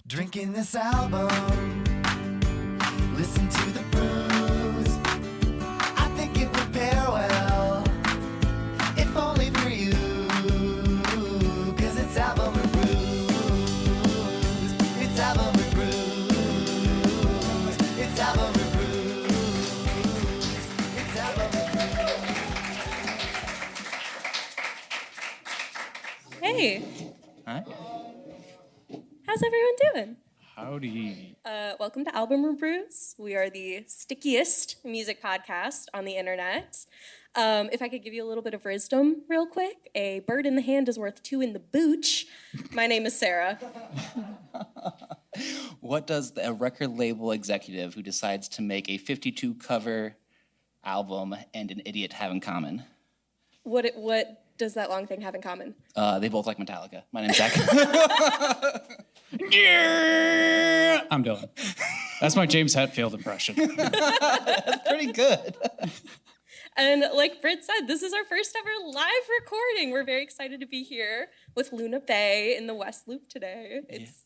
Drinking this album, listen to the brews. I think it would pair well, if only for you, 'cause it's album ReBrews. It's album ReBrews. It's album ReBrews. It's album ReBrews. Hey, Hi. how's everyone doing? Howdy. Welcome to Album ReBrews. We are the stickiest music podcast on the internet. If I could give you a little bit of wisdom real quick, a bird in the hand is worth two in the booch. My name is Sarah. What does a record label executive who decides to make a 52 cover album and an idiot have in common? What does that long thing have in common? They both like Metallica. My name's Zach. Yeah, I'm Dillon. That's my James Hetfield impression. That's pretty good. And like Britt said, this is our first ever live recording. We're very excited to be here with Luna Bay in the West Loop today. It's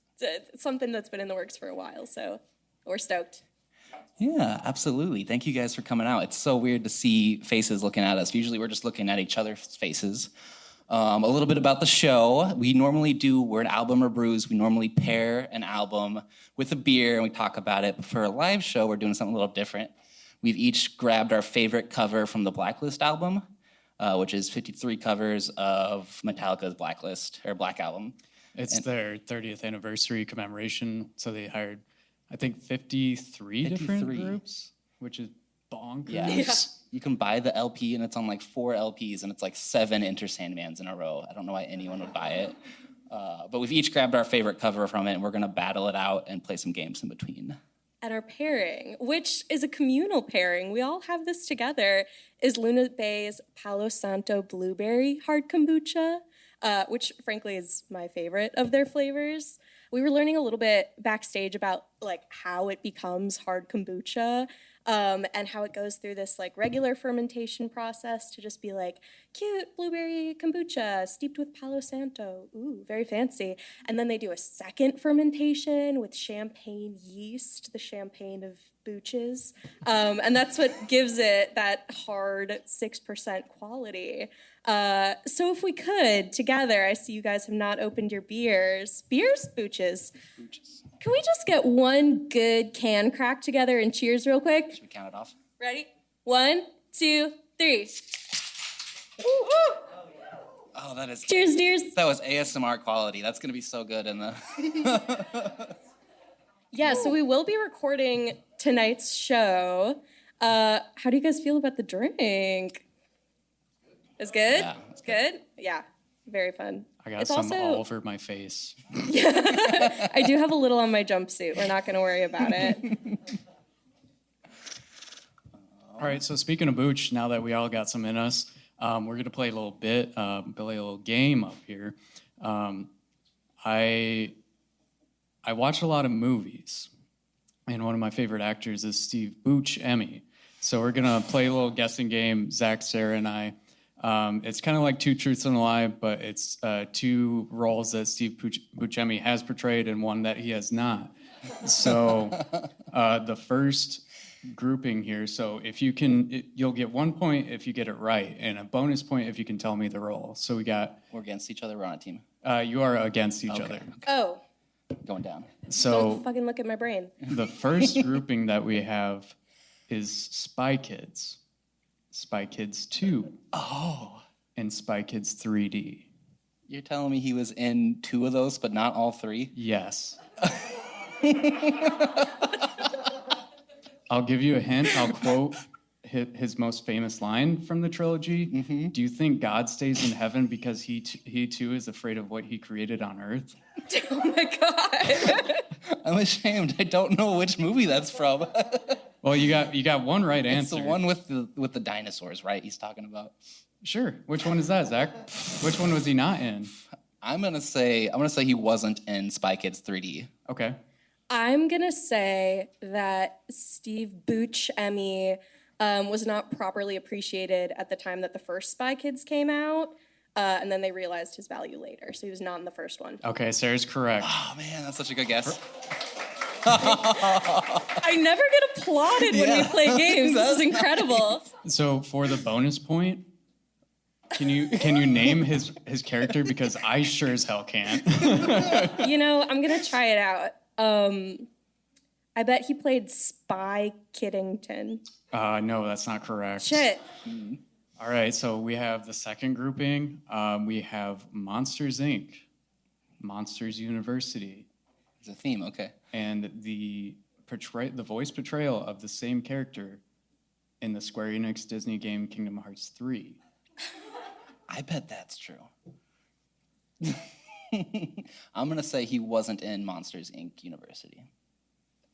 something that's been in the works for a while, so we're stoked. Yeah, absolutely. Thank you guys for coming out. It's so weird to see faces looking at us. Usually we're just looking at each other's faces. A little bit about the show. We're an album ReBrews. We normally pair an album with a beer and we talk about it. But for a live show, we're doing something a little different. We've each grabbed our favorite cover from the Blacklist album, which is 53 covers of Metallica's Blacklist, or Black Album. It's their 30th anniversary commemoration, so they hired, I think, 53 different groups, which is bonkers. Yeah. You can buy the LP, and it's on like 4 LPs, and it's like 7 Enter Sandmans in a row. I don't know why anyone would buy it. But we've each grabbed our favorite cover from it, and we're going to battle it out and play some games in between. And our pairing, which is a communal pairing, we all have this together, is Luna Bay's Palo Santo Blueberry Hard Kombucha, which frankly is my favorite of their flavors. We were learning a little bit backstage about like how it becomes hard kombucha, and how it goes through this like regular fermentation process to just be like cute blueberry kombucha steeped with Palo Santo. Ooh, very fancy. And then they do a second fermentation with champagne yeast, the champagne of booches. And that's what gives it that hard 6% quality. So if we could, together, I see you guys have not opened your beers. Beers? Booches. Can we just get one good can crack together and cheers real quick? Should we count it off? Ready? 1, 2, 3. Oh, that is... Cheers, dears. That was ASMR quality. That's going to be so good in the... Yeah, so we will be recording tonight's show. How do you guys feel about the drink? It's good? Yeah, It's good? Yeah, very fun. I got It's some also- all over my face. I do have a little on my jumpsuit. We're not going to worry about it. All right, so speaking of booch, now that we all got some in us, we're going to play a little bit, play a little game up here. I watch a lot of movies, and one of my favorite actors is Steve Buscemi. So we're going to play a little guessing game, Zach, Sarah, and I. It's kind of like Two Truths and a Lie, but it's 2 roles that Steve Buscemi has portrayed and one that he has not. So the first grouping here, so if you can, you'll get 1 point if you get it right, and a bonus point if you can tell me the role. So we got... We're against each other. We're on a team. You are against each other. Oh, Going down. So don't fucking look at my brain. the first grouping that we have is Spy Kids. Spy Kids 2. Oh. And Spy Kids 3D. You're telling me he was in 2 of those, but not all 3? Yes. I'll give you a hint. I'll quote his most famous line from the trilogy. Mm-hmm. Do you think God stays in heaven because he too is afraid of what he created on earth? Oh my God. I'm ashamed. I don't know which movie that's from. Well, you got one right It's answer. the one with the dinosaurs, right? He's talking about. Sure. Which one is that, Zach? Which one was he not in? I'm gonna say he wasn't in Spy Kids 3D. Okay. I'm going to say that Steve Buscemi was not properly appreciated at the time that the first Spy Kids came out. And then they realized his value later, so he was not in the first one. Okay, Sarah's correct. Oh man, that's such a good guess. I never get applauded when we play games. This is incredible. So for the bonus point, can you name his character, because I sure as hell can't. I'm gonna try it out. I bet he played Spy Kiddington. No, that's not correct. Shit. All right, so we have the second grouping. We have Monsters Inc., Monsters University, It's a theme, okay. and the voice portrayal of the same character in the Square Enix Disney game Kingdom Hearts 3. I bet that's true. I'm gonna say he wasn't in Monsters Inc. University.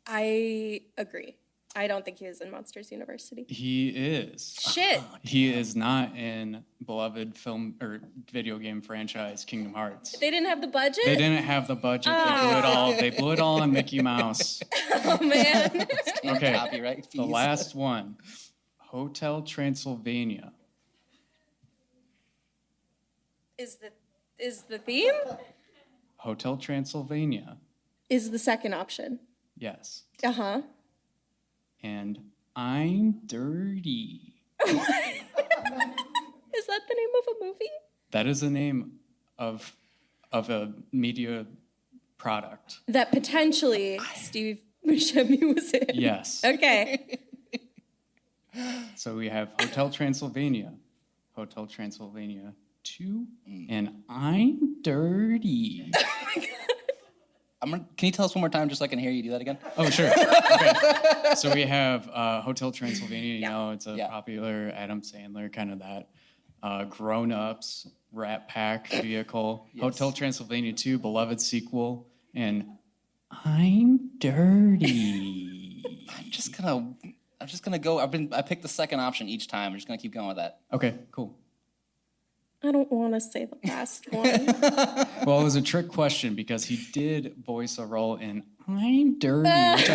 I agree. I don't think he was in Monsters University. He is. Shit. He is not in beloved film or video game franchise Kingdom Hearts. They didn't have the budget? They didn't have the budget. They blew it all. They blew it all on Mickey Mouse. Oh, man. Okay, Copyright fees. the last one, Hotel Transylvania. Is the theme? Hotel Transylvania. Is the second option. Yes. Uh-huh. And I'm Dirty. Is that the name of a movie? That is the name of a media product. That potentially Steve Buscemi was in. Yes. Okay. So we have Hotel Transylvania, Hotel Transylvania 2, and I'm Dirty. Can you tell us one more time just so I can hear you do that again? Oh, sure. Okay. So we have Hotel Transylvania, it's a Yeah. popular Adam Sandler, kind of that grown-ups, Rat Pack vehicle. Yes. Hotel Transylvania 2, beloved sequel, and I'm Dirty. I'm just gonna go. I picked the second option each time. I'm just gonna keep going with that. Okay, cool. I don't want to say the last one. Well, it was a trick question because he did voice a role in I'm Dirty, which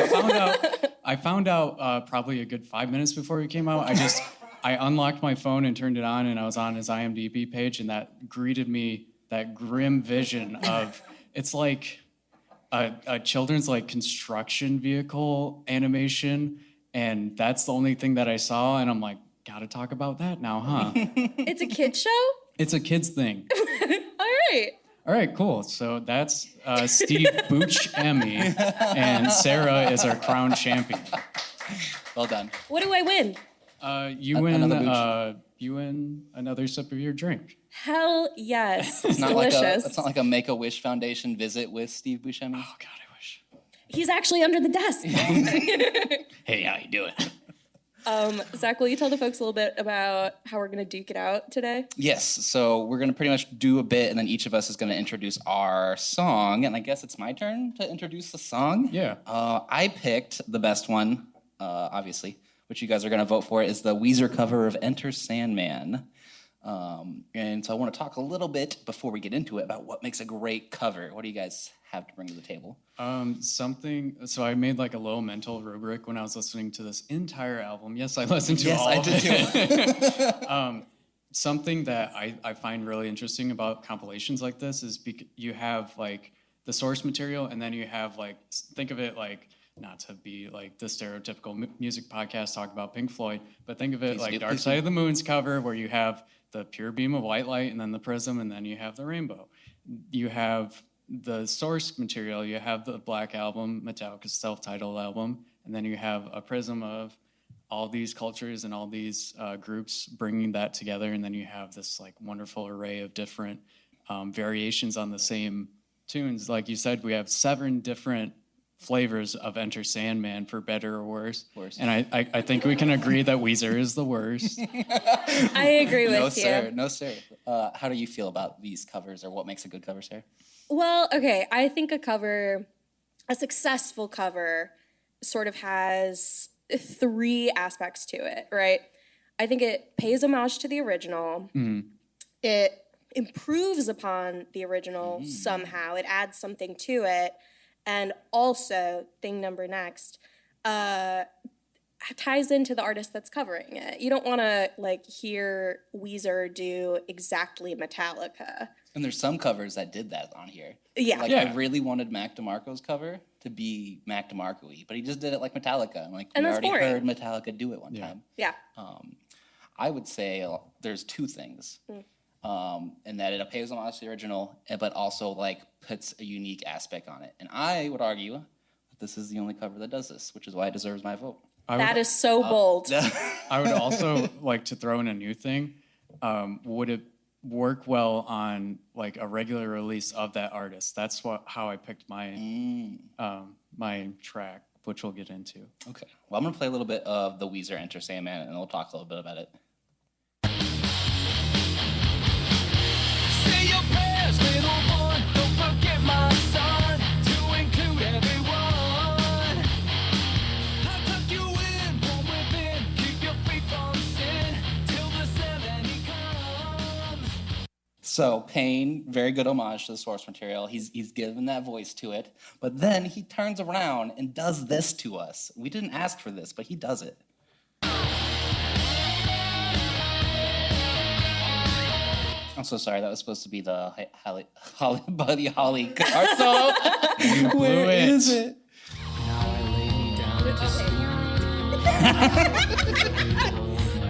I found out probably a good 5 minutes before it came out. I unlocked my phone and turned it on, and I was on his IMDb page, and that greeted me, that grim vision of, it's like a children's like construction vehicle animation, and that's the only thing that I saw, and I'm like, gotta talk about that now, huh? It's a kid show? It's a kid's thing. All right. All right, cool. So that's Steve Buscemi, and Sarah is our crown champion. Well done. What do I win? You win another sip of your drink. Hell yes. It's not Delicious. it's not like a Make-A-Wish Foundation visit with Steve Buscemi. Oh God, I wish. He's actually under the desk. Hey, how you doing? Zach, will you tell the folks a little bit about how we're going to duke it out today? Yes, so we're going to pretty much do a bit, and then each of us is going to introduce our song, and I guess it's my turn to introduce the song. Yeah. I picked the best one, obviously, which you guys are going to vote for, is the Weezer cover of Enter Sandman. And so I want to talk a little bit before we get into it about what makes a great cover. What do you guys have to bring to the table? So I made like a little mental rubric when I was listening to this entire album. Yes, I listened to all of it. Yes, I did too. Something that I find really interesting about compilations like this is you have like the source material, and then you have like, think of it like, not to be like the stereotypical music podcast talk about Pink Floyd, but think of it like Dark Side of the Moon's cover, where you have the pure beam of white light and then the prism, and then you have the rainbow. You have the source material, you have the Black Album, Metallica's self-titled album, and then you have a prism of all these cultures and all these groups bringing that together, and then you have this like wonderful array of different variations on the same tunes. Like you said, we have 7 different flavors of Enter Sandman, for better or worse. And I think we can agree that Weezer is the worst. I agree with you. No, sir. How do you feel about these covers, or what makes a good cover, Sarah? Well, okay, I think a successful cover sort of has 3 aspects to it, right? I think it pays homage to the original. It improves upon the original somehow. It adds something to it. And also, thing number next, ties into the artist that's covering it. You don't want to like hear Weezer do exactly Metallica. And there's some covers that did that on here. Yeah. Like, Yeah. I really wanted Mac DeMarco's cover to be Mac DeMarco-y, but he just did it like Metallica. And like, And we that's already boring. heard Metallica do it one time. Yeah. I would say there's two things. And that it pays homage to the original, but also like puts a unique aspect on it. And I would argue that this is the only cover that does this, which is why it deserves my vote. That is so bold. I would also like to throw in a new thing. Would it work well on like a regular release of that artist? That's how I picked my my track, which we'll get into. Okay. Well, I'm gonna play a little bit of the Weezer Enter Sandman, and we'll talk a little bit about it. Say your prayers, little one. Don't forget my son. To include everyone. I took you in, one within. Keep your feet from sin till the serenity comes. So Payne, very good homage to the source material. He's given that voice to it, but then he turns around and does this to us. We didn't ask for this, but he does it. I'm so sorry. That was supposed to be the Buddy Holly guitar solo. Where it. is it?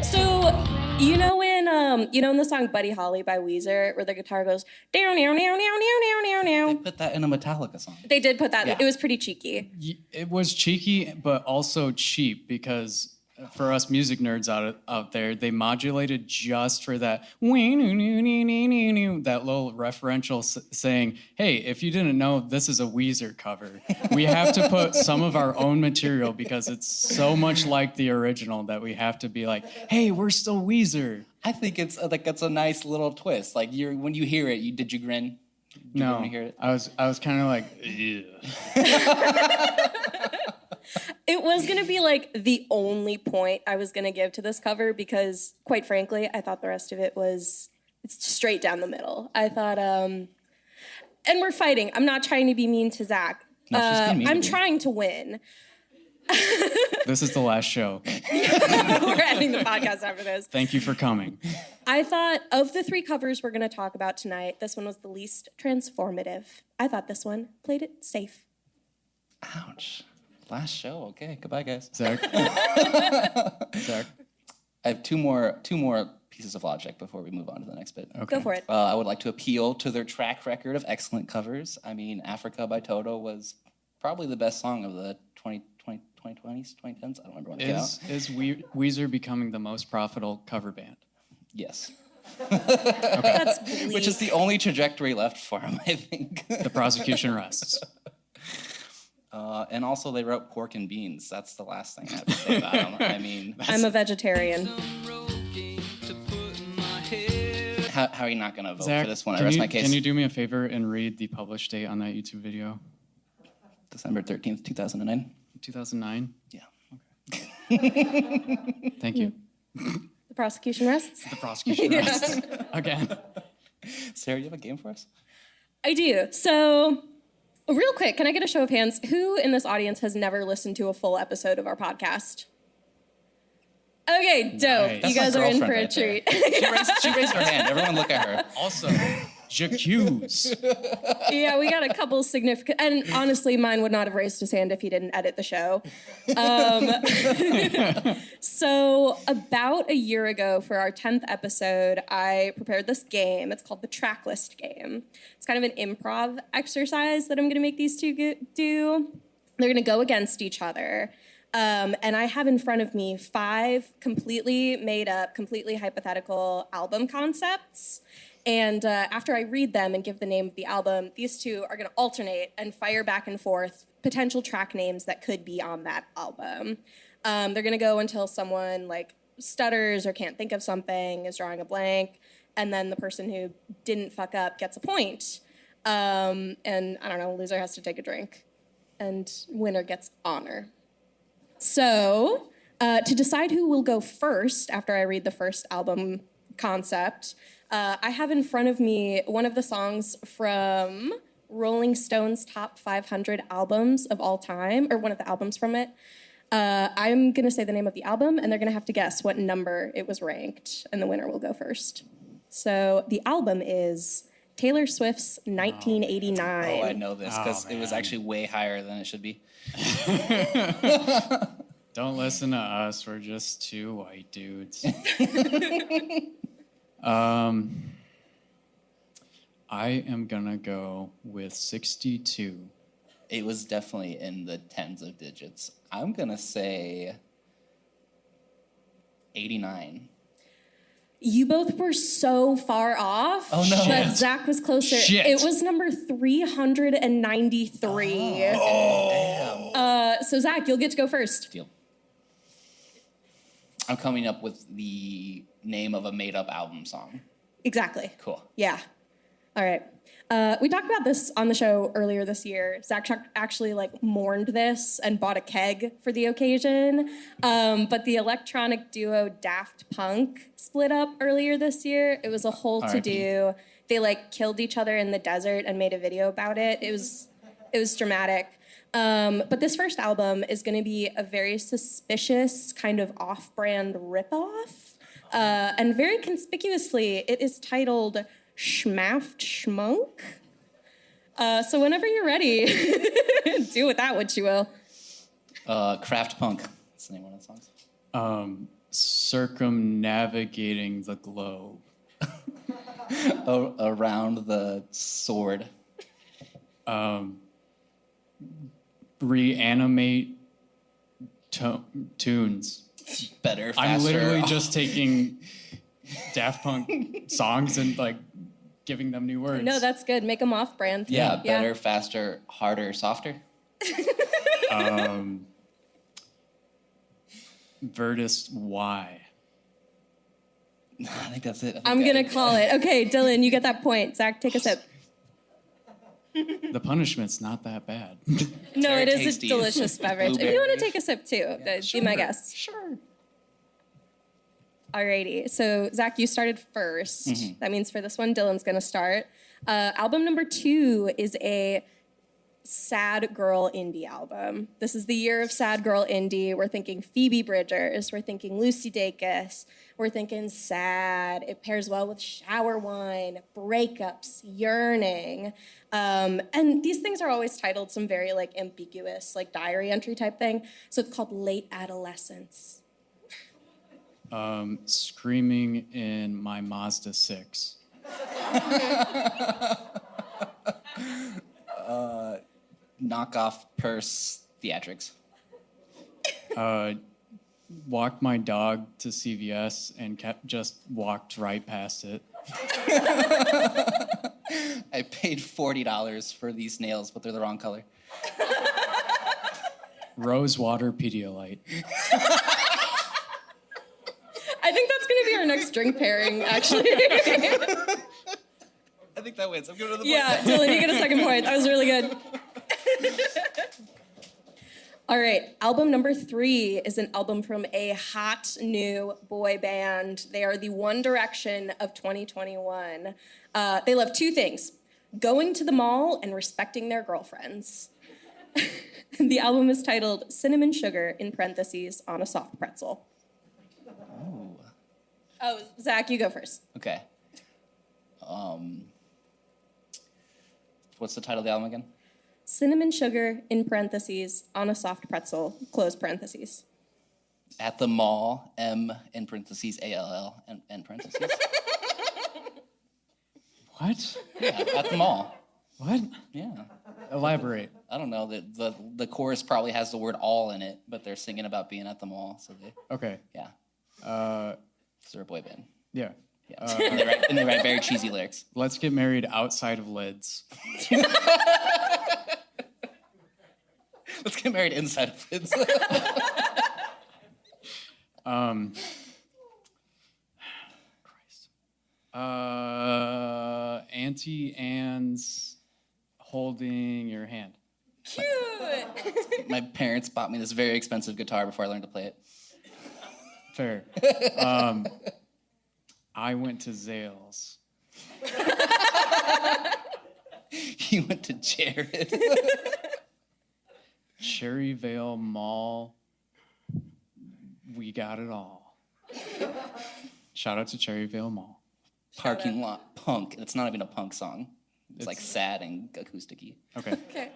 So you know in the song Buddy Holly by Weezer where the guitar goes down down down down down down They down. put that in a Metallica song. They did put that. Yeah. It was pretty cheeky. It was cheeky, but also cheap because for us music nerds out there, they modulated just for that that little referential saying, hey, if you didn't know, this is a Weezer cover. We have to put some of our own material because it's so much like the original that we have to be like, hey, we're still Weezer. I think it's a nice little twist. Like when you hear it, did you grin? Did you No, grin when you hear it? I was kind of like, ew. It was going to be like the only point I was going to give to this cover because, quite frankly, I thought the rest of it was it's straight down the middle. I thought, and we're fighting. I'm not trying to be mean to Zach. No, she's being mean to I'm me. trying to win. This is the last show. We're ending the podcast after this. Thank you for coming. I thought of the three covers we're going to talk about tonight, this one was the least transformative. I thought this one played it safe. Ouch. Last show. Okay. Goodbye, guys. Zach? Zach? I have two more pieces of logic before we move on to the next bit. Okay. Go for it. I would like to appeal to their track record of excellent covers. I mean, Africa by Toto was probably the best song of the 2020s, 2010s. I don't remember when it came out. Is Weezer becoming the most profitable cover band? Yes. That's bleak. Which is the only trajectory left for him, I think. The prosecution rests. And also, they wrote Pork and Beans. That's the last thing I have to say about them. I mean, I'm a vegetarian. how are you not going to vote Zach, for this one? I rest my case. can you do me a favor and read the published date on that YouTube video? December 13th, 2009. 2009? Yeah. Thank you. The prosecution rests. The prosecution rests. Again. Sarah, you have a game for us? I do. So, real quick, can I get a show of hands? Who in this audience has never listened to a full episode of our podcast? Okay, dope. Nice. You That's guys my are in girlfriend for a right there. treat. She raised her hand. Everyone look at her. Also, j'accuse. Yeah, we got a couple significant, and honestly, mine would not have raised his hand if he didn't edit the show. So about a year ago for our 10th episode, I prepared this game. It's called the Tracklist game. It's kind of an improv exercise that I'm going to make these two do. They're going to go against each other. And I have in front of me 5 completely made up, completely hypothetical album concepts. And after I read them and give the name of the album, these two are going to alternate and fire back and forth potential track names that could be on that album. They're going to go until someone like stutters or can't think of something, is drawing a blank, and then the person who didn't fuck up gets a point. And I don't know, loser has to take a drink, and winner gets honor. So to decide who will go first after I read the first album concept, I have in front of me one of the songs from Rolling Stone's top 500 albums of all time, or one of the albums from it. I'm going to say the name of the album, and they're going to have to guess what number it was ranked, and the winner will go first. So the album is Taylor Swift's 1989. Oh, I know this because it was actually way higher than it should be. Don't listen to us. We're just two white dudes. I am gonna go with 62. It was definitely in the tens of digits. I'm gonna say 89. You both were so far off. Oh, no. But Shit. Zach was closer. Shit. It was number 393. So Zach, you'll get to go first. Deal. I'm coming up with the name of a made-up album song. Exactly. Cool. Yeah. All right. We talked about this on the show earlier this year. Zach actually mourned this and bought a keg for the occasion. But the electronic duo Daft Punk split up earlier this year. It was a whole to-do. They killed each other in the desert and made a video about it. It was dramatic. But this first album is going to be a very suspicious kind of off-brand ripoff. And very conspicuously, it is titled Schmaft Schmunk. So whenever you're ready, do with that what you will. Kraft Punk. That's the name of one of the songs. Circumnavigating the globe. Around the sword. Reanimate tunes. Better, faster. I'm literally just taking Daft Punk songs and giving them new words. No, that's good. Make them off-brand. Yeah, better, faster, harder, softer. Vertus Y. I think that's it. I'm going to call it. Okay, Dillon, you get that point. Zach, take a sip. The punishment's not that bad. No, Very it is tasty. a delicious beverage. If you want to take a sip too, be my guest. Sure. Alrighty, so Zach, you started first. Mm-hmm. That means for this one, Dylan's gonna start. Album number 2 is a sad girl indie album. This is the year of sad girl indie. We're thinking Phoebe Bridgers, we're thinking Lucy Dacus, we're thinking sad. It pairs well with shower wine, breakups, yearning. And these things are always titled some very ambiguous, diary entry type thing. So it's called Late Adolescence. Screaming in my Mazda 6. Knockoff purse theatrics. Walked my dog to CVS and just walked right past it. I paid $40 for these nails, but they're the wrong color. Rosewater Pedialyte. I think that's going to be our next drink pairing, actually. I think that wins. I'm giving it the Yeah, Dylan, you get a second point. That was really good. All right, album number 3 is an album from a hot new boy band. They are the One Direction of 2021. They love 2 things: going to the mall and respecting their girlfriends. The album is titled Cinnamon Sugar, in parentheses, on a soft pretzel. Oh, Zach, you go first. Okay. What's the title of the album again? Cinnamon Sugar, in parentheses, on a soft pretzel, close parentheses. At the mall, M in parentheses, ALL, and end parentheses. What? Yeah, at the mall. What? Yeah. Elaborate. I don't know. The chorus probably has the word all in it, but they're singing about being at the mall. So Okay. yeah. Uh, So they're a boy band. yeah. Yeah. And they write very cheesy lyrics. Let's get married outside of lids. Let's get married inside of kids. Christ. Auntie Anne's holding your hand. Cute! My parents bought me this very expensive guitar before I learned to play it. Fair. I went to Zales. He went to Jared. Cherryvale Mall We got it all. Shout out to Cherryvale Mall. Parking lot punk. It's not even a punk song. It's like sad and acousticy. Okay. Okay.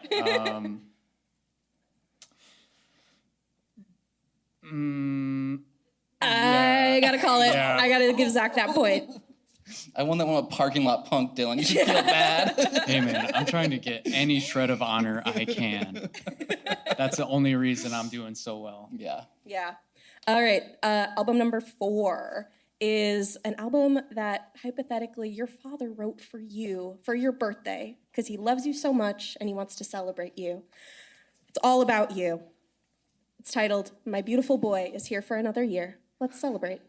I gotta call it. Yeah. I gotta give Zach that point. I won that one with parking lot punk, Dillon. You should feel bad. Hey, man, I'm trying to get any shred of honor I can. That's the only reason I'm doing so well. Yeah. Yeah. All right. Album number 4 is an album that hypothetically your father wrote for you for your birthday because he loves you so much and he wants to celebrate you. It's all about you. It's titled My Beautiful Boy is Here for Another Year. Let's celebrate.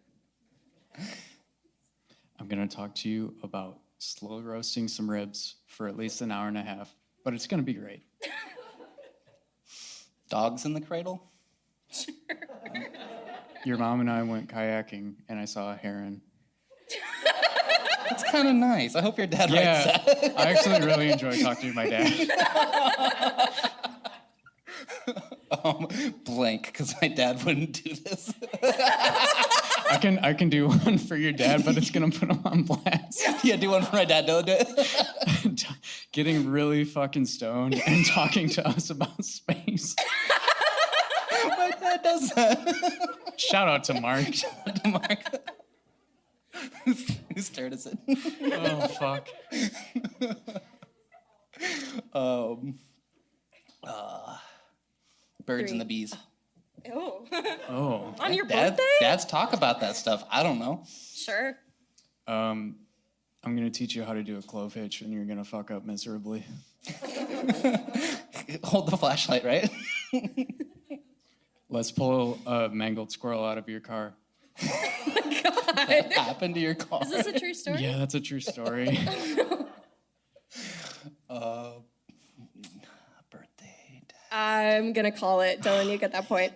I'm going to talk to you about slow roasting some ribs for at least an hour and a half, but it's going to be great. Dogs in the cradle? Your mom and I went kayaking, and I saw a heron. That's kind of nice. I hope your dad writes that. Yeah, I actually really enjoy talking to my dad. Blank, because my dad wouldn't do this. I can do one for your dad, but it's going to put him on blast. Yeah, do one for my dad. Don't do it. Getting really fucking stoned and talking to us about space. My dad does that. Shout out to Mark. Mark. Whose turn is it? Oh, fuck. Birds 3. and the bees. Oh. Oh. On your birthday? Dads talk about that stuff. I don't know. Sure. I'm going to teach you how to do a clove hitch, and you're going to fuck up miserably. Hold the flashlight, right? Let's pull a mangled squirrel out of your car. What happened to your car? Is this a true story? Yeah, that's a true story. Birthday. I'm gonna call it. Dylan, you get that point.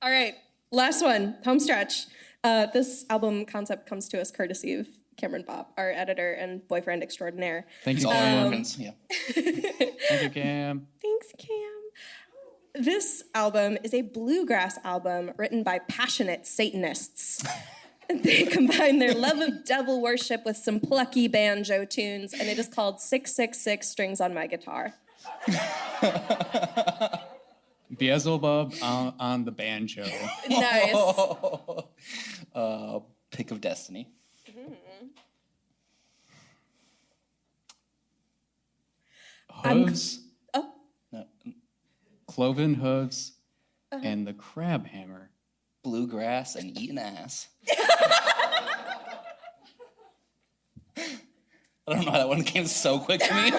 All right, last one, home stretch. This album concept comes to us courtesy of Cameron Bopp, our editor and boyfriend extraordinaire. Thank It's you, all Cam. orphans. Yeah. Thank you, Cam. Thanks, Cam. This album is a bluegrass album written by passionate Satanists. They combine their love of devil worship with some plucky banjo tunes, and it is called 666 Strings on My Guitar. Beelzebub on the banjo. Nice. Pick of Destiny. Hooves, Oh, No. cloven hooves, and the crab hammer. Bluegrass and eating ass. I don't know how that one came so quick to me.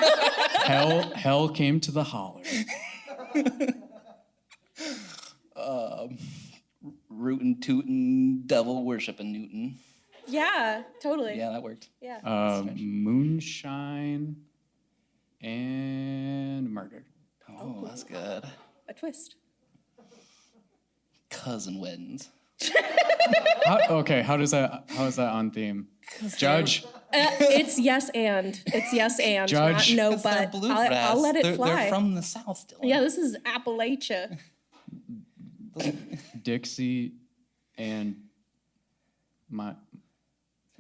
Hell came to the holler. Rootin' tootin' devil worshiping Newton. yeah, totally. Yeah, that worked. Yeah. Moonshine and murder. Oh, that's good. A twist. Cousin weddings. How is that on theme? Judge, It's yes and. It's yes and. Judge. Not no, It's their but bluegrass. I'll let it they're, fly. They're from the South, Dylan. Yeah, this is Appalachia. Dixie, and my.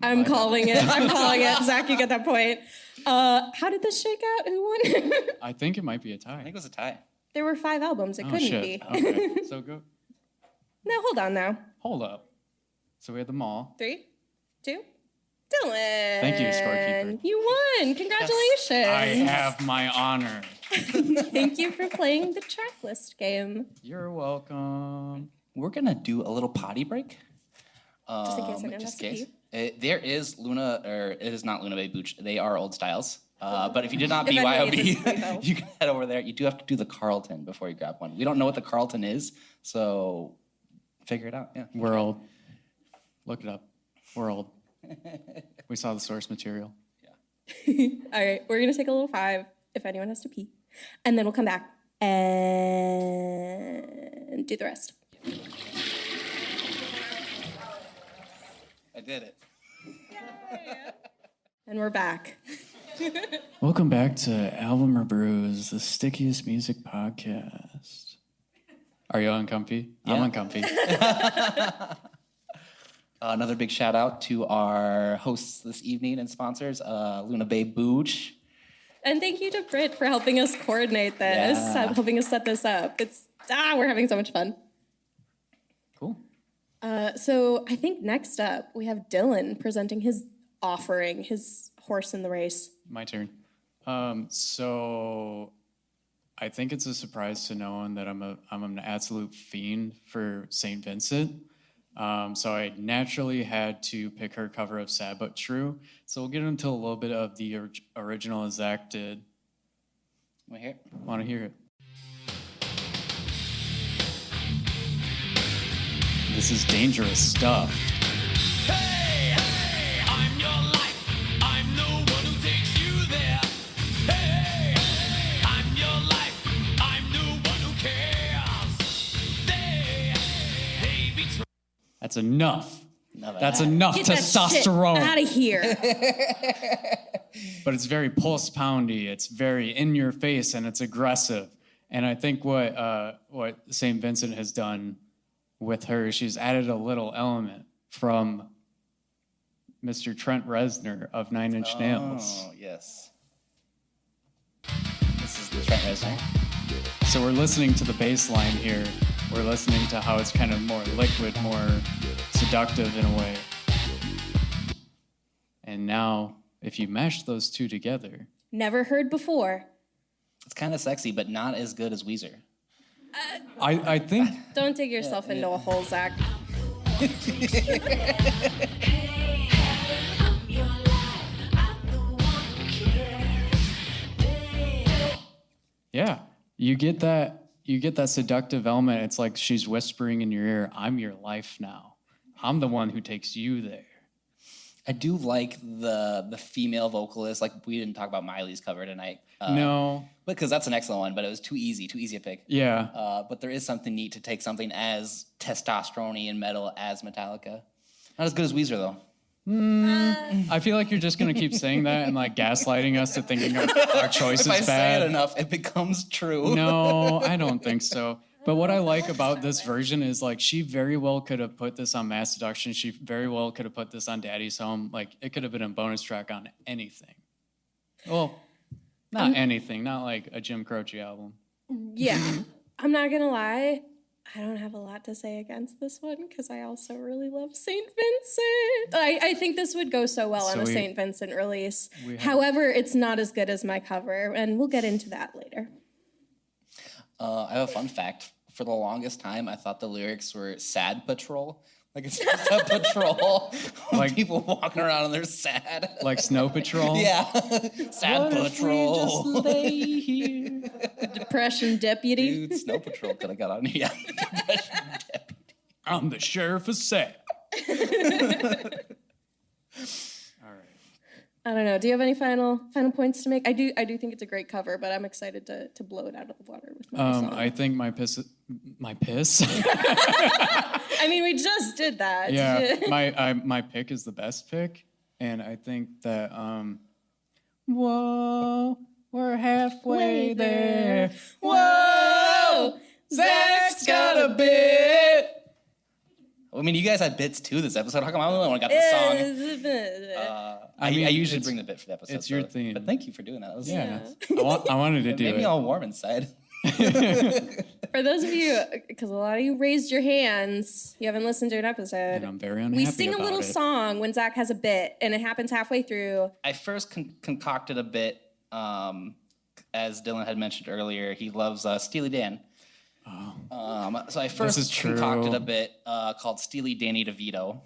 I'm calling it. I'm calling it. Zach, you get that point. How did this shake out? Who won? I think it might be a I tie. think it was a tie. There were 5 albums. It Oh couldn't shit. be. Okay, so go. No, hold on now. Hold up. So we had them all. 3, 2, Dylan. Thank you, scorekeeper. You won. Congratulations. I have my honor. Thank you for playing the tracklist game. You're welcome. We're gonna do a little potty break. Just in case anyone has Just to in case. pee. There is Luna, or it is not Luna Bay Booch. They are old styles. But if you did not If anyone needs a BYOB, sleepover. you can head over there. You do have to do the Carlton before you grab one. We don't know what the Carlton is, so figure it out. Yeah. World. Look it up. World. We saw the source material. All right, we're gonna take a little 5 if anyone has to pee, and then we'll come back and do the rest. I did it. And we're back. Welcome back to Album ReBrews, the stickiest music podcast. Are you uncomfy? Yeah. I'm uncomfy. Another big shout out to our hosts this evening and sponsors, Luna Bay Booch. And thank you to Britt for helping us coordinate this, Yeah. helping us set this up. We're having so much fun. Cool. So I think next up we have Dillon presenting his offering, his horse in the race. My turn. So I think it's a surprise to no one that I'm an absolute fiend for St. Vincent. So I naturally had to pick her cover of Sad But True. So we'll get into a little bit of the original as Zach did. Want to hear it? This is dangerous stuff. Hey, hey, I'm your life. I'm the one who takes you there. Hey, hey, I'm your life. I'm the one who cares. They betray. That's enough. That's that. enough Get that shit testosterone. out of here. But it's very pulse poundy. It's very in your face, and it's aggressive. And I think what St. Vincent has done with her, she's added a little element from Mr. Trent Reznor of Nine Inch Nails. Oh, yes. This is the Trent Reznor. So we're listening to the bass line here. We're listening to how it's kind of more liquid, more seductive in a way. And now, if you mash those two together, Never heard before. It's kind of sexy, but not as good as Weezer. I think Don't dig yourself into a hole, Zach. yeah, you get that seductive element. It's like she's whispering in your ear, "I'm your life now. I'm the one who takes you there." I do like the female vocalist. Like, we didn't talk about Miley's cover tonight. No, Because that's an excellent one, but it was too easy a pick. yeah, But there is something neat to take something as testosterone-y and metal as Metallica. Not as good as Weezer, though. I feel like you're just gonna keep saying that and like gaslighting us to thinking our choice If I is say bad. it enough, it becomes true. No, I don't think so. But what I like about this version is like she very well could have put this on Mass Seduction. She very well could have put this on Daddy's Home. Like it could have been a bonus track on anything. Well, not anything, not like a Jim Croce album. Yeah, I'm not gonna lie. I don't have a lot to say against this one because I also really love St. Vincent. I think this would go so well on a St. Vincent release. However, it's not as good as my cover, and we'll get into that later. I have a fun fact. For the longest time, I thought the lyrics were Sad Patrol. Like, it's just a patrol of Like- people walking around and they're sad. Like Snow Patrol. Yeah. Sad Patrol. Just lay here. Depression deputy. Dude, Snow Patrol could have got on here. Depression deputy. I'm the sheriff of Sad. I don't know. Do you have any final points to make? I do think it's a great cover, but I'm excited to blow it out of the water with my song. I think my piss. I mean, we just did that. Yeah, my pick is the best pick, and I think that whoa, we're halfway there. Whoa, Zach's got a bit. I mean, you guys had bits too this episode. How come I'm the only one who got the song? I usually bring the bit for the episode. it's your theme. But thank you for doing that. That was, Yeah, I wanted to It do made me it. all warm inside. For those of you, because a lot of you raised your hands, you haven't listened to an episode. And I'm very unhappy We sing a about little it. song when Zach has a bit, and it happens halfway through. I first concocted a bit, as Dillon had mentioned earlier. He loves Steely Dan. So I first is true. concocted a bit called Steely Danny DeVito.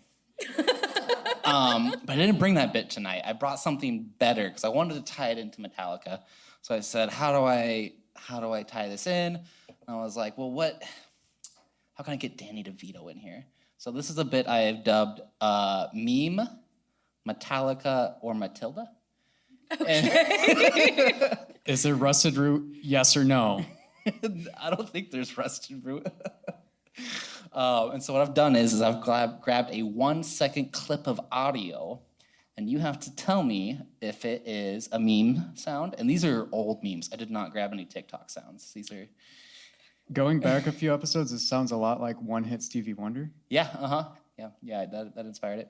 But I didn't bring that bit tonight. I brought something better because I wanted to tie it into Metallica. So I said, how do I tie this in? And I was like, well, how can I get Danny DeVito in here? So this is a bit I have dubbed Meme, Metallica, or Matilda. Is there rusted root? Yes or no? I don't think there's rusted root. And so what I've done is I've grabbed a 1 second clip of audio, and you have to tell me if it is a meme sound. And these are old memes. I did not grab any TikTok sounds. These are Going back a few episodes, this sounds a lot like One Hit Stevie Wonder. Yeah, yeah, that inspired it.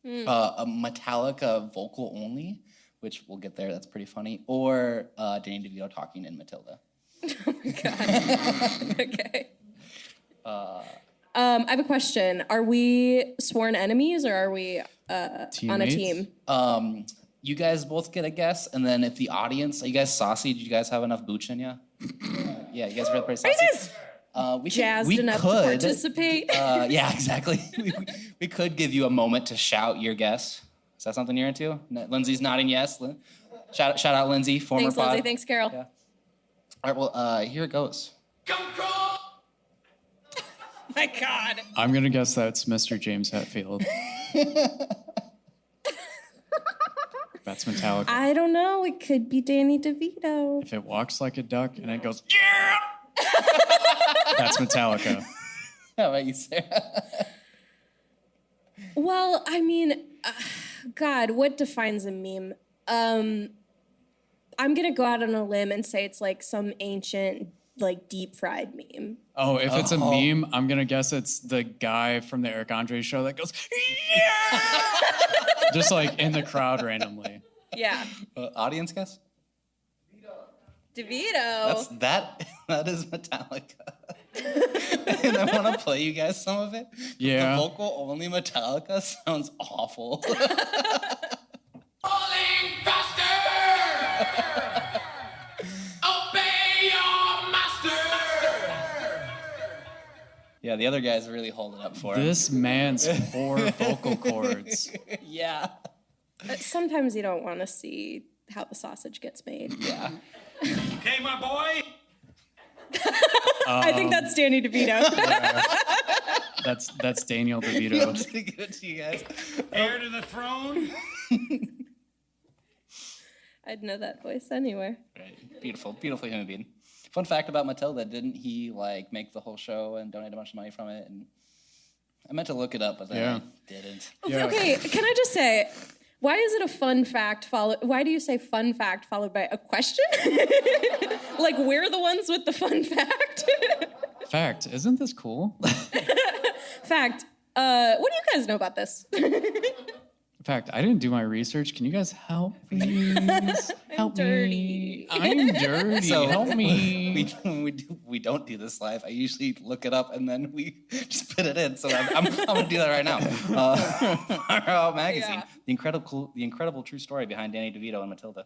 A Metallica vocal only, which we'll get there. That's pretty funny. Or Danny DeVito talking in Matilda. Oh my God. Okay. I have a question. Are we sworn enemies or are we on a team? You guys both get a guess, and then if the audience, are you guys saucy? Did you guys have enough booch in you? Yeah, you guys are pretty saucy. Are you guys jazzed enough to participate? Yeah, exactly. we could give you a moment to shout your guess. Is that something you're into? Lindsay's nodding yes. Shout out Lindsay, former Thanks, pod. Lindsay. Thanks, Carol. Yeah. All right, well, here it goes. My God. I'm going to guess that's Mr. James Hetfield. That's Metallica. I don't know. It could be Danny DeVito. If it walks like a duck and it goes, yeah! That's Metallica. How about you, Sarah? Well, I mean, God, what defines a meme? I'm going to go out on a limb and say it's like some ancient, like, deep fried meme. Oh, if it's a meme, I'm going to guess it's the guy from the Eric Andre show that goes, yeah! Just like in the crowd randomly. Yeah. Audience guess? DeVito. That is Metallica. And I want to play you guys some of it. Yeah. The vocal only Metallica sounds awful. Falling faster! Obey your master! Yeah, the other guys are really holding up for him. This man's poor vocal cords. Yeah. Sometimes you don't want to see how the sausage gets made. Yeah. Okay, my boy? I think that's Danny DeVito. That's Daniel I'm DeVito. just going to give it to you guys. Heir to the throne? I'd know that voice anywhere. Right. Beautiful human being. Fun fact about Matilda, didn't he like make the whole show and donate a bunch of money from it? And I meant to look it up, but then I didn't. Yeah. Okay, can I just say, why is it a fun fact why do you say fun fact followed by a question? Like we're the ones with the fun fact? Fact, isn't this cool? Fact, what do you guys know about this? Fact, I didn't do my research. Can you guys help, please? Help dirty. me. I'm dirty. Help me. We don't do this live. I usually look it up and then we just put it in. So I'm going to do that right now. Far Out Magazine, Yeah. the incredible true story behind Danny DeVito and Matilda.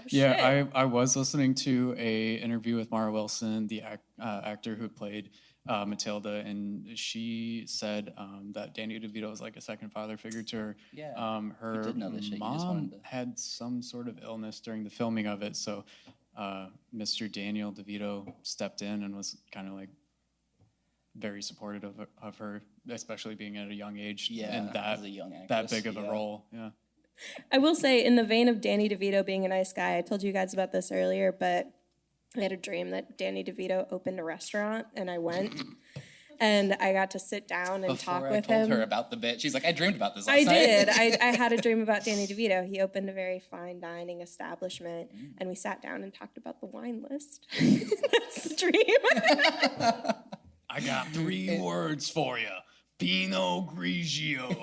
Yeah, I was listening to a interview with Mara Wilson, the actor who played Matilda, and she said that Danny DeVito was like a second father figure to her. Yeah, her did know this shit. You just mom wanted to- had some sort of illness during the filming of it, so Mr. Daniel DeVito stepped in and was kind of like very supportive of her, especially being at a young age and as a young that actress, big of a role. Yeah. I will say, in the vein of Danny DeVito being a nice guy, I told you guys about this earlier, but I had a dream that Danny DeVito opened a restaurant, and I went, and I got to sit down and talk with him. I told her about the bit. She's like, I dreamed about this last I night. did. I had a dream about Danny DeVito. He opened a very fine dining establishment, and we sat down and talked about the wine list. That's the dream. I got 3 words for you. Pinot Grigio.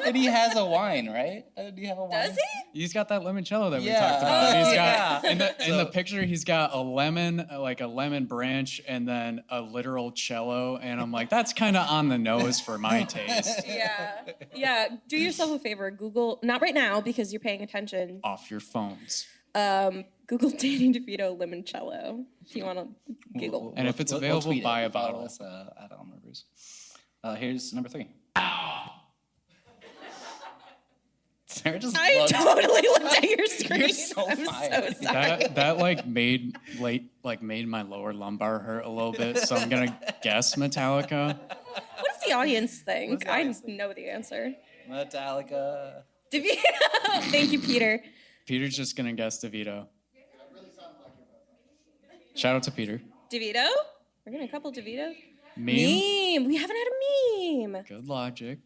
And he has a wine, right? Did he have a wine? Does he? He's got that limoncello that we Yeah. talked about. Oh, He's yeah. got in the picture he's got a lemon, like a lemon branch, and then a literal cello. And I'm like, that's kind of on the nose for my taste. Yeah. Do yourself a favor. Google, not right now because you're paying attention. Off your phones. Google Danny DeVito limoncello if you want to giggle. And if it's We'll available, tweet it. buy a Follow bottle. us, at ReBrews. Here's number 3. Sarah just I looked. totally looked at your screen. You're so I'm fired. so sorry. That like made my lower lumbar hurt a little bit. So I'm gonna guess Metallica. What does the audience think? the audience I know the answer. Metallica. DeVito. Thank you, Peter. Peter's just gonna guess DeVito. Shout out to Peter. DeVito? We're getting a couple DeVito. Meme. We haven't had a meme. Good logic.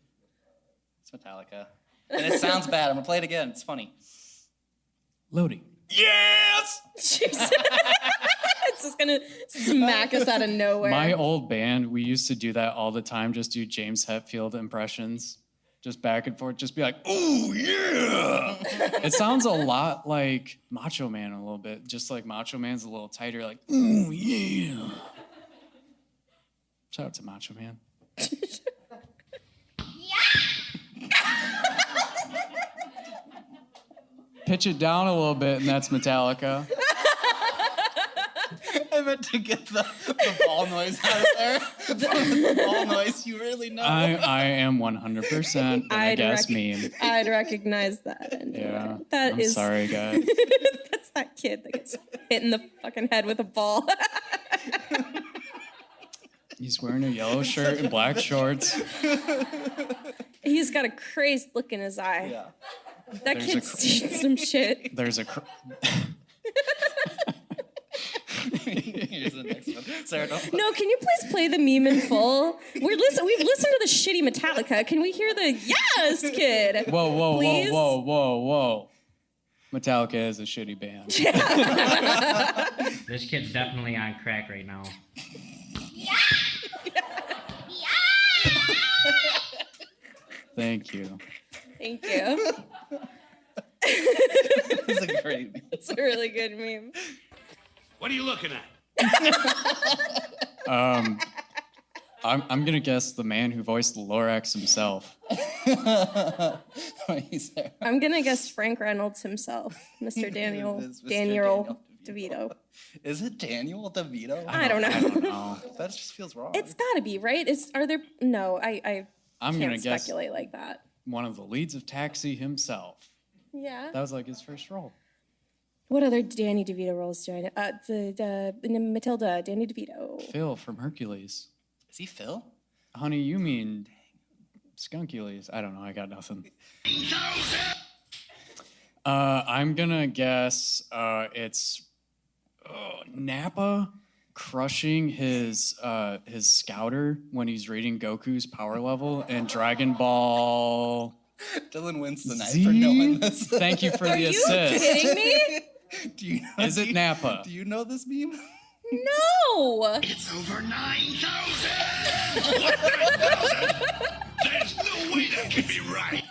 It's Metallica. And it sounds bad. I'm going to play it again. It's funny. Loading. Yes! Jeez. It's just gonna smack us out of nowhere. My old band, we used to do that all the time, just do James Hetfield impressions. Just back and forth, just be like, "Ooh, yeah!" It sounds a lot like Macho Man a little bit, just like Macho Man's a little tighter, like, "Ooh, yeah!" Shout out to Macho Man. Pitch it down a little bit, and that's Metallica. I meant to get the ball noise out of there. The ball noise, you really know. I am 100% gonna guess meme. I'd recognize that. Anyway. Yeah, I'm sorry, guys. That's that kid that gets hit in the fucking head with a ball. He's wearing a yellow shirt and black shorts. He's got a crazed look in his eye. Yeah. That kid's seen some shit. There's a... Here's the next one. Sarah, don't. No, can you please play the meme in full? We've listened to the shitty Metallica. Can we hear the yes, kid? Whoa, Please? whoa. Metallica is a shitty band. This kid's definitely on crack right now. Thank you. Thank you. It's a great meme. It's a really good meme. What are you looking at? I'm gonna guess the man who voiced Lorax himself. I'm gonna guess Frank Reynolds himself, Mr. Daniel Daniel DeVito. Is it Daniel DeVito? I don't know. I don't know. That just feels wrong. It's gotta be, right? Are there? No, I I'm can't gonna guess speculate like that. one of the leads of Taxi himself. Yeah. That was like his first role. What other Danny DeVito roles do I know? The Matilda, Danny DeVito. Phil from Hercules. Is he Phil? Honey, you mean Skunkules? I don't know. I got nothing. I'm gonna guess it's Nappa crushing his scouter when he's reading Goku's power level in Dragon Ball. Dillon wins the night Z? for knowing this. Thank you for the Are you assist. kidding me? Do you know, Is it Nappa? Do you know this meme? No. It's over 9,000! 9,000? There's no way that can be right!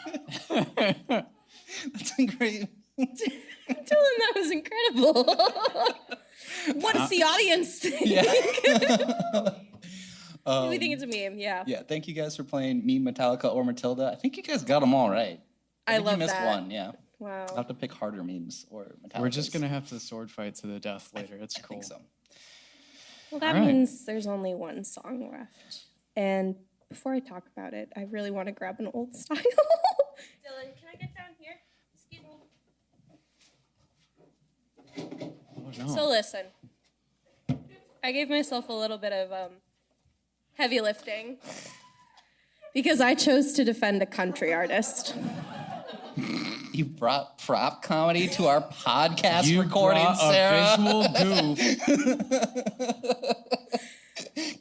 That's a great. Dylan, that was incredible. What does the audience think? Yeah. We think it's a meme, yeah. Yeah. Thank you guys for playing me, Metallica, or Matilda. I think you guys got them all right. I think love you missed that. one. Yeah. Wow. I'll have to pick harder memes or Metallica. We're just gonna have to sword fight to the death later. It's I cool. think so. Well, that All right. means there's only one song left. And before I talk about it, I really want to grab an old style. Dylan, can I get down here? Excuse me. Oh, no. So listen, I gave myself a little bit of heavy lifting because I chose to defend a country artist. You brought prop comedy to our podcast You recording, brought Sarah. a visual goof.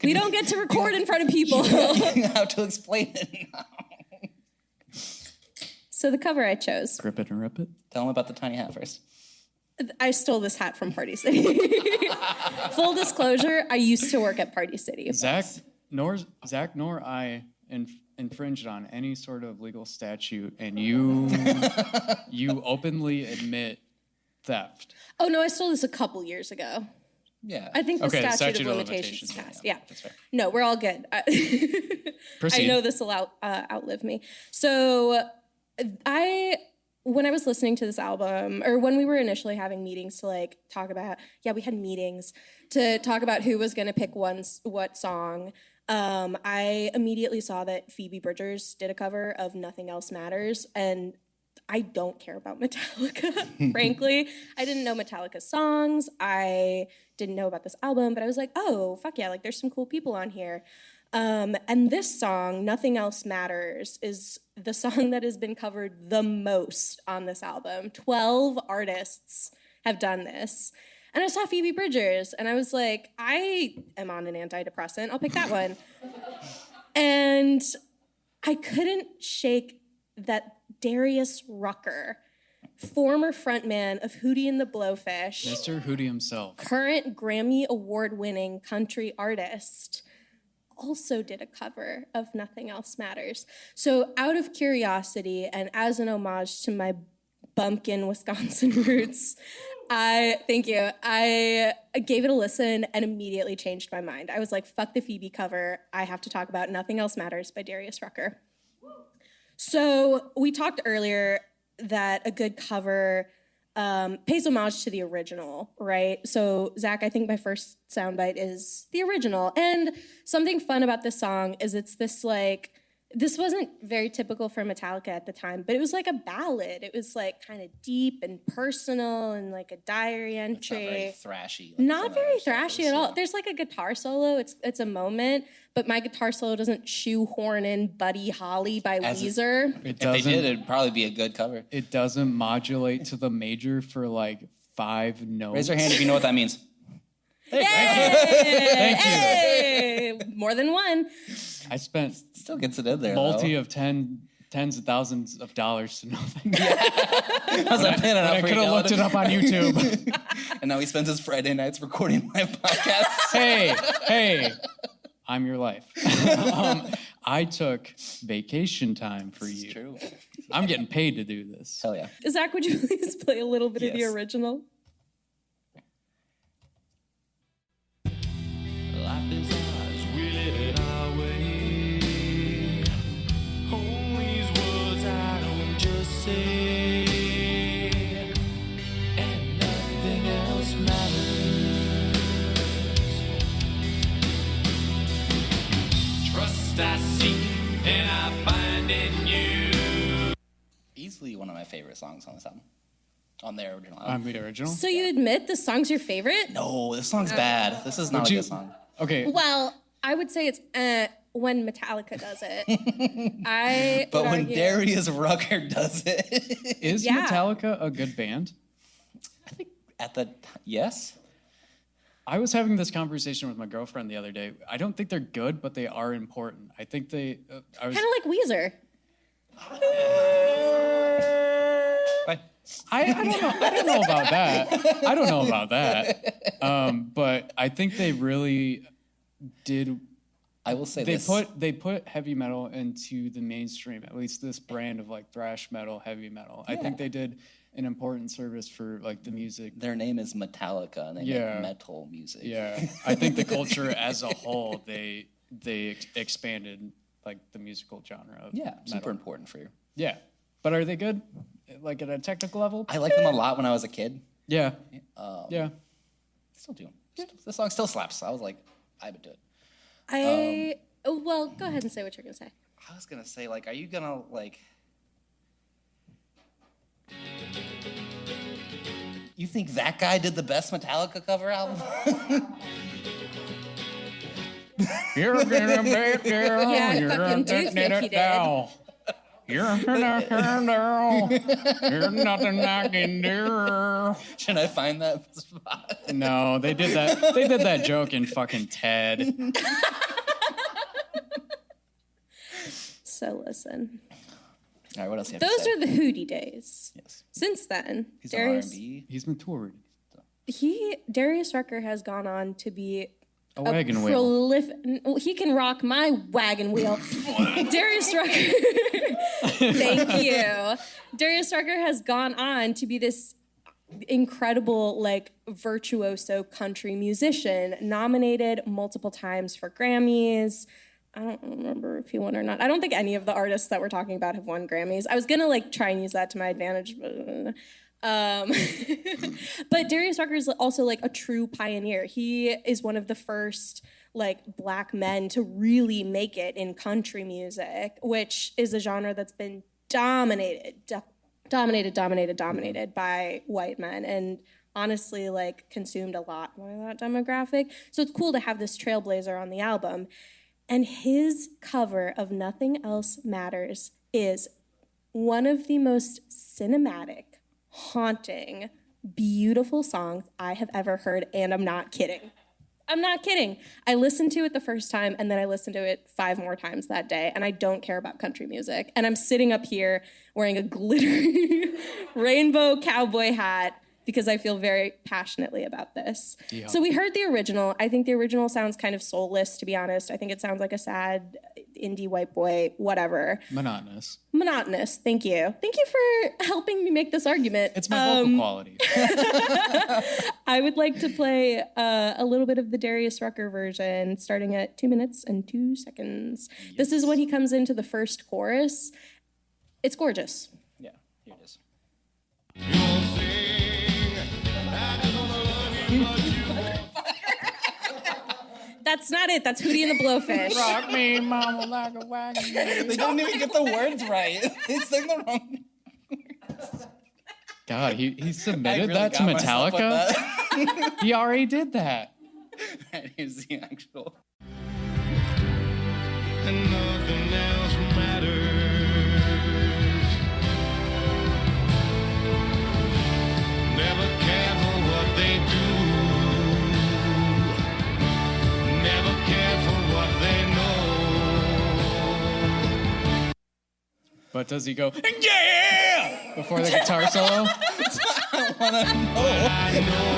We don't get to record in front of people. How to explain it now. So the cover I chose, Grip it and rip it. Tell them about the tiny hat first. I stole this hat from Party City. Full disclosure, I used to work at Party City. Zach nor I infringed on any sort of legal statute, and you openly admit theft. Oh no, I stole this a couple years ago. Yeah. I think the Okay, statute of limitations is passed. Yeah. That's fair. No, we're all good. I Proceed. know this will outlive me. So when I was listening to this album, or when we were initially having meetings to like talk about, we had meetings to talk about who was going to pick what song. I immediately saw that Phoebe Bridgers did a cover of Nothing Else Matters, and I don't care about Metallica, frankly. I didn't know Metallica's songs. I didn't know about this album, but I was like, oh, fuck yeah, like there's some cool people on here. And this song, Nothing Else Matters, is the song that has been covered the most on this album. 12 artists have done this. And I saw Phoebe Bridgers, and I was like, I am on an antidepressant. I'll pick that one. And I couldn't shake that Darius Rucker former frontman of Hootie and the Blowfish, Mr. Hootie himself. current Grammy award-winning country artist, also did a cover of Nothing Else Matters. So out of curiosity and as an homage to my bumpkin Wisconsin roots, I gave it a listen and immediately changed my mind. I was like, fuck the Phoebe cover. I have to talk about Nothing Else Matters by Darius Rucker. So we talked earlier that a good cover pays homage to the original, right? So Zach, I think my first soundbite is the original. And something fun about this song is it's this like, this wasn't very typical for Metallica at the time, but it was like a ballad. It was like kind of deep and personal and like a diary entry. It's not very thrashy. Like Not some very other stuff thrashy is, at all. yeah. There's like a guitar solo. It's a moment, but my guitar solo doesn't shoehorn in Buddy Holly by Weezer. If they did, it'd probably be a good cover. It doesn't modulate to the major for like 5 notes. Raise your hand if you know what that means. Hey, more than one. I spent Still gets it in there. multi of tens of thousands of dollars to know that. I I could have looked it up on YouTube. And now he spends his Friday nights recording live podcasts. hey, I'm your life. I took vacation time for you. It's true. I'm getting paid to do this. Hell yeah. Zach, would you please play a little bit of the Yes. original? Life is ours, we live it our way. Hold these words I don't just say, and nothing else matters. Trust I seek and I find in you. Easily one of my favorite songs on this album. On their original album. I'm the original. So you admit the song's your favorite? No, this song's bad. This is not Would a you- good song. Okay. Well, I would say it's when Metallica does it. But would when argue- Darius Rucker does it, Is Yeah. Metallica a good band? I think yes. I was having this conversation with my girlfriend the other day. I don't think they're good, but they are important. I think they. I was. Kind of like Weezer. I don't know. I don't know about that. I don't know about that. But I think they really did. I will say They this. put heavy metal into the mainstream. At least this brand of like thrash metal, heavy metal. I think they did an important service for like the music. Their name is Metallica, and they Yeah. make metal music. Yeah, I think the culture as a whole they expanded like the musical genre of Yeah, super metal. important for you. Yeah, but are they good? Like at a technical level? I liked them a lot when I was a kid. Yeah. Yeah. Still do. The song still slaps. I was like, I would do it. Well, go ahead and say what you're gonna say. I was gonna say, like, are you gonna like? You think that guy did the best Metallica cover album? You're gonna make it. Yeah, You're fucking do think he did. You're gonna turn down. There's nothing I can do. Should I find that spot? No, they did that. They did that joke in fucking Ted. So listen, All right, what else do you have those to say? are the Hootie days. Yes. Since then, He's on Darius R&B. He's matured. Darius Rucker has gone on to be A wagon wheel. He can rock my wagon wheel. Darius Rucker. Thank you. Darius Rucker has gone on to be this incredible, like, virtuoso country musician, nominated multiple times for Grammys. I don't remember if he won or not. I don't think any of the artists that we're talking about have won Grammys. I was gonna like try and use that to my advantage, but but Darius Rucker is also like a true pioneer. He is one of the first like black men to really make it in country music, which is a genre that's been dominated by white men and honestly like consumed a lot by that demographic. So it's cool to have this trailblazer on the album. And his cover of Nothing Else Matters is one of the most cinematic, haunting, beautiful songs I have ever heard, and I'm not kidding. I'm not kidding. I listened to it the first time, and then I listened to it 5 more times that day, and I don't care about country music. And I'm sitting up here wearing a glittery rainbow cowboy hat because I feel very passionately about this. Yeah. So we heard the original. I think the original sounds kind of soulless, to be honest. I think it sounds like a sad indie white boy, whatever. Monotonous. Monotonous. Thank you. Thank you for helping me make this argument. It's my vocal quality. I would like to play a little bit of the Darius Rucker version, starting at 2 minutes and 2 seconds. Yes. This is when he comes into the first chorus. It's gorgeous. Yeah, here it is. That's not it. That's Hootie and the Blowfish. Rock me, mama, like a wagon. They don't even get the words right. They sing the wrong. God, he submitted really that to got myself with Metallica? He already did that. Right, here's the actual. And nothing else matters. Never care for what they do. Never care for what they know. But does he go, yeah, before the guitar solo? I know.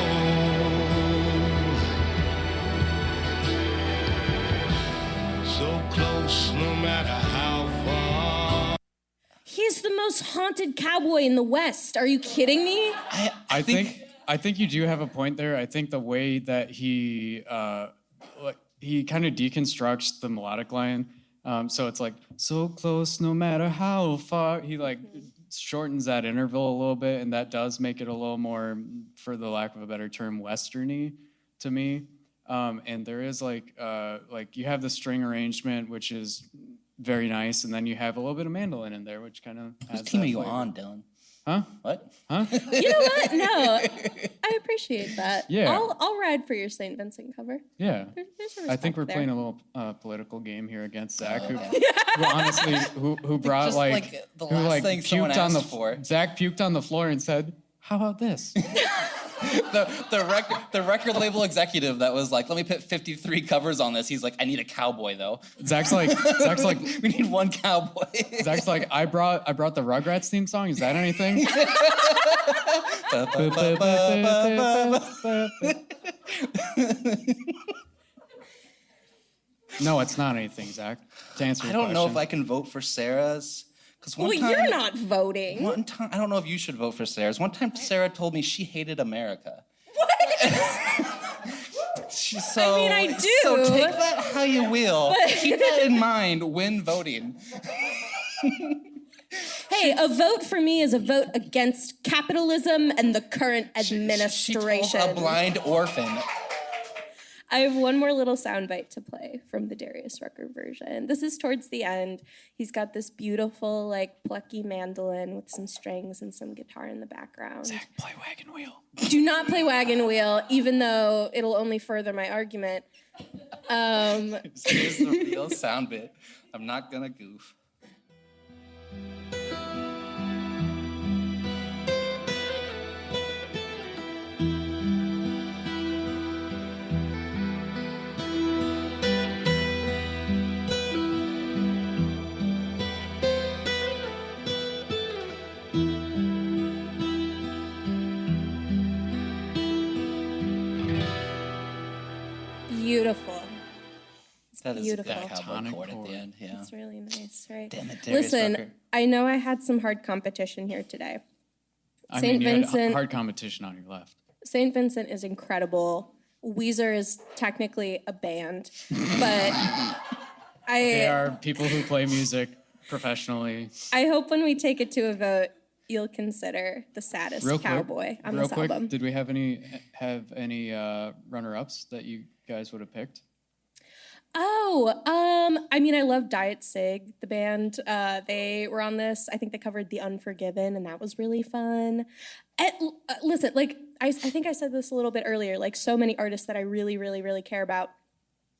So close, no matter how far. He's the most haunted cowboy in the West. Are you kidding me? I think you do have a point there. I think the way that he kind of deconstructs the melodic line, so it's like so close no matter how far. He like shortens that interval a little bit, and that does make it a little more, for the lack of a better term, westerny to me. And there is like you have the string arrangement, which is very nice, and then you have a little bit of mandolin in there, which kind of Who's adds teaming that you flavor. on, Dillon? Huh? What? Huh? You know what? No, I appreciate that. Yeah. I'll ride for your St. Vincent cover. Yeah. There's a I think respect we're there. playing a little political game here against Zach, who honestly, who brought Just like the who last like thing someone puked on the asked for. Zach puked on the floor and said, "How about this?" The record label executive that was like, let me put 53 covers on this. He's like, I need a cowboy though. Zach's like, We need one cowboy. Zach's like, I brought the Rugrats theme song. Is that anything? No, it's not anything, Zach. To answer I your don't know if I question. can vote for Sarah's. Because Well, one time, you're not voting. One time, I don't know if you should vote for Sarah's. One time, Sarah told me she hated America. So, I mean, I do. So take that how you will. Keep that in mind when voting. Hey, a vote for me is a vote against capitalism and the current administration. She told a blind orphan. I have one more little soundbite to play from the Darius Rucker version. This is towards the end. He's got this beautiful, like, plucky mandolin with some strings and some guitar in the background. Zach, play Wagon Wheel. Do not play Wagon Wheel, even though it'll only further my argument. Here's the real sound bit. I'm not gonna goof. Beautiful. That is beautiful. that cowboy Tonic chord at chord. the end. Yeah. It's really nice, right? Damn it, Darius Listen, Rucker. I know I had some hard competition here today. I Saint mean, you had Vincent- hard competition on your left. St. Vincent is incredible. Weezer is technically a band, but They are people who play music professionally. I hope when we take it to a vote, you'll consider the saddest cowboy on real this quick, album. did we have any runner-ups that you guys would have picked? I mean, I love Diet Sig, the band. They were on this. I think they covered The Unforgiven, and that was really fun. Listen, like, I think I said this a little bit earlier, like, so many artists that I really, really, really care about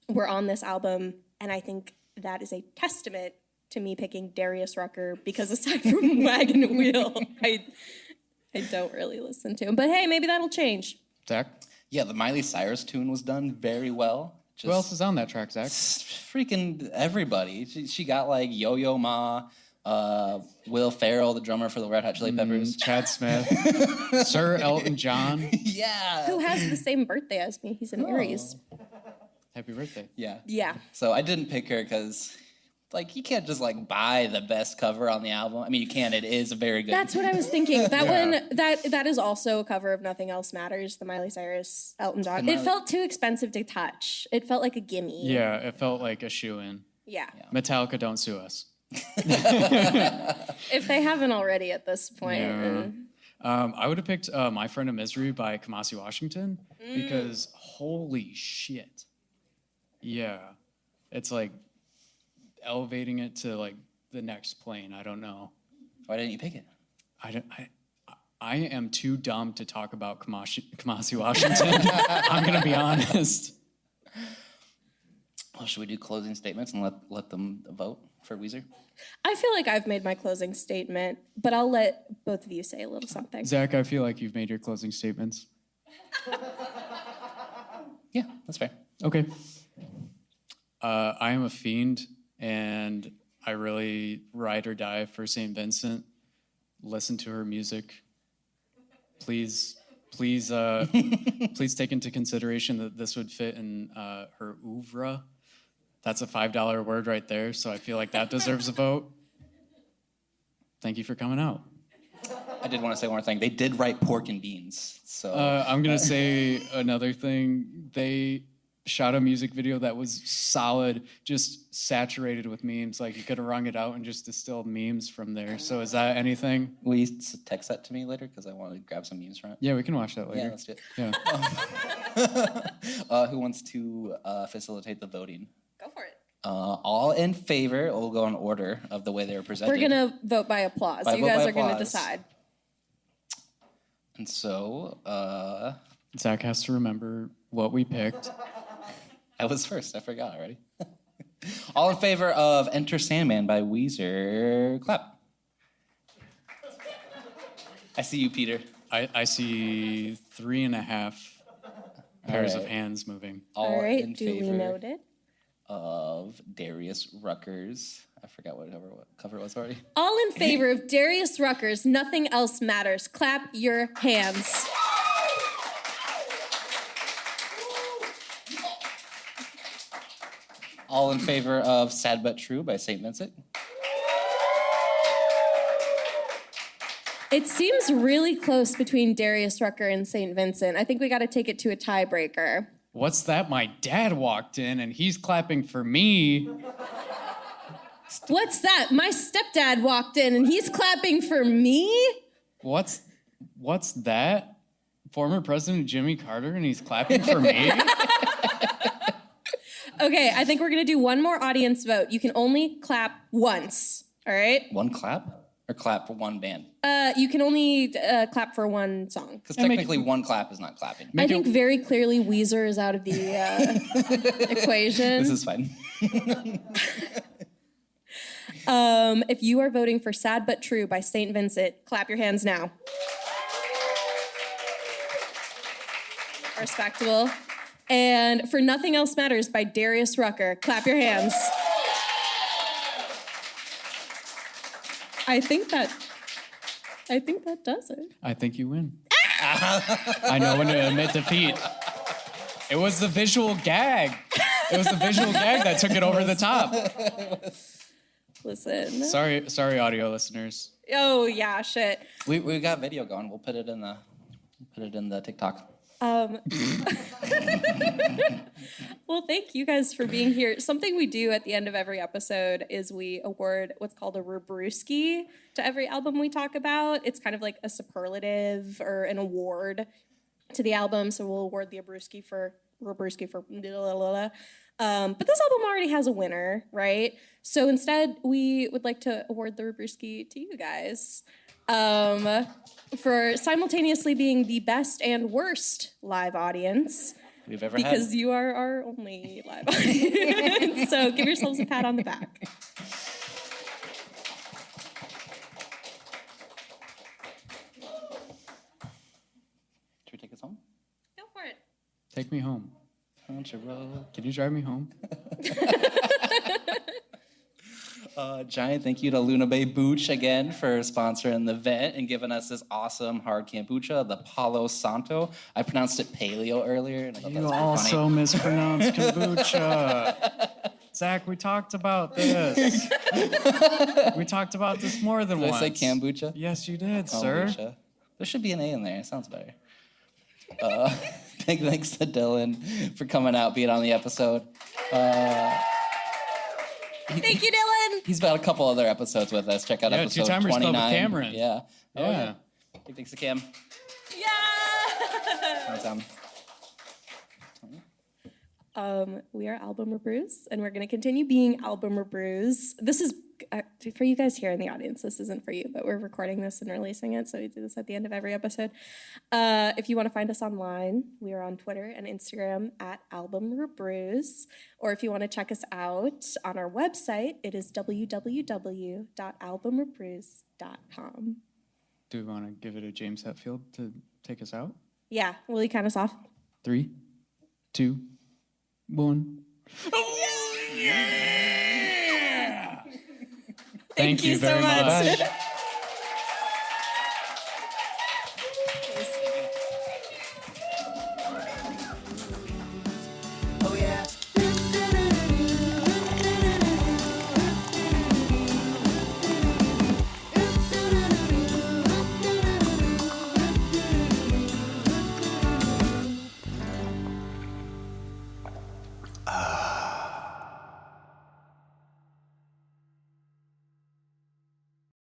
were on this album, and I think that is a testament to me picking Darius Rucker, because aside from Wagon Wheel, I don't really listen to him. But hey, maybe that'll change. Zach? Yeah, the Miley Cyrus tune was done very well. Who else is on that track, Zach? Freaking everybody. She got like Yo-Yo Ma, Will Ferrell, the drummer for the Red Hot Chili Peppers. Chad Smith, Sir Elton John. Yeah. Who has the same birthday as me? He's an Aries. Happy birthday. Yeah. Yeah. So I didn't pick her because, like, you can't just like buy the best cover on the album. I mean, you can. It is very good. That's what I was thinking. That one, that is also a cover of Nothing Else Matters, the Miley Cyrus, Elton John. It felt too expensive to touch. It felt like a gimme. Yeah, it felt like a shoe-in. Yeah. Metallica, don't sue us. If they haven't already at this point. Yeah. I would have picked My Friend of Misery by Kamasi Washington because holy shit. Yeah. It's like elevating it to like the next plane. I don't know. Why didn't you pick it? I am too dumb to talk about Kamasi Washington. I'm going to be honest. Well, should we do closing statements and let them vote for Weezer? I feel like I've made my closing statement, but I'll let both of you say a little something. Zach, I feel like you've made your closing statements. Yeah, that's fair. Okay. I am a fiend, and I really ride or die for St. Vincent. Listen to her music. Please take into consideration that this would fit in her oeuvre. That's a $5 word right there, so I feel like that deserves a vote. Thank you for coming out. I did want to say one more thing. They did write Pork and Beans, so I'm going to say another thing. They shot a music video that was solid, just saturated with memes. Like, you could have wrung it out and just distilled memes from there. So is that anything? will you text that to me later? Because I want to grab some memes from it. Yeah, we can watch that later. Yeah, let's do it. Yeah. Who wants to facilitate the voting? Go for it. All in favor. We'll go in order of the way they were presented. We're going to vote by applause. By You vote guys by are going to applause. decide. And so, Zach has to remember what we picked. I was first. I forgot already. All in favor of Enter Sandman by Weezer, clap. I see you, Peter. I see 3.5 pairs of right. hands moving. All right, in duly favor noted. of Darius Rucker's. I forgot what cover it was already. All in favor of Darius Rucker's Nothing Else Matters. Clap your hands. All in favor of Sad But True by St. Vincent. It seems really close between Darius Rucker and St. Vincent. I think we got to take it to a tiebreaker. What's that? My dad walked in and he's clapping for me. What's that? My stepdad walked in and he's clapping for me? What's that? Former President Jimmy Carter and he's clapping for me? Okay, I think we're going to do one more audience vote. You can only clap once, all right? One clap? Or clap for one band? You can only clap for one song. Because technically one clap is not clapping. I think very clearly Weezer is out of the equation. This is fine. If you are voting for Sad But True by St. Vincent, clap your hands now. Respectable. And for Nothing Else Matters by Darius Rucker, clap your hands. I think that does it. I think you win. I know when to admit defeat. It was the visual gag. It was the visual gag that took it over the top. Listen. Sorry, audio listeners. Oh yeah, shit. We got video going. We'll put it in the TikTok. Well, thank you guys for being here. Something we do at the end of every episode is we award what's called a ReBrewski to every album we talk about. It's kind of like a superlative or an award to the album. So we'll award the ReBrewski for blah, blah, blah. But this album already has a winner, right? So instead, we would like to award the ReBrewski to you guys. For simultaneously being the best and worst live audience We've ever because had. you are our only live audience. So give yourselves a pat on the back. Should we take us home? Go for it. Take me home. Country road. Can you drive me home? Giant thank you to Luna Bay Booch again for sponsoring the event and giving us this awesome hard kombucha, the Palo Santo. I pronounced it paleo earlier. And I thought that You was pretty also funny. mispronounced kombucha. Zach, we talked about this. We talked about this more than Did once. I say kombucha? Yes, you did, sir. Kombucha. There should be an A in there. It sounds better. Big thanks to Dillon for coming out, being on the episode. Thank you, Dillon. He's got a couple other episodes with us. Check out Yeah, episode Two-Timers Club with 29. Cameron. Yeah. Yeah. Big thanks to Cam. Yeah. We are Album ReBrews, and we're going to continue being Album ReBrews. This is for you guys here in the audience. This isn't for you, but we're recording this and releasing it, so we do this at the end of every episode. If you want to find us online, we are on Twitter and Instagram at Album ReBrews, or if you want to check us out on our website, it is www.albumrebrews.com. Do we want to give it to James Hetfield to take us out? Yeah, will you count us off? 3, 2, 1. Thank you so very much. much.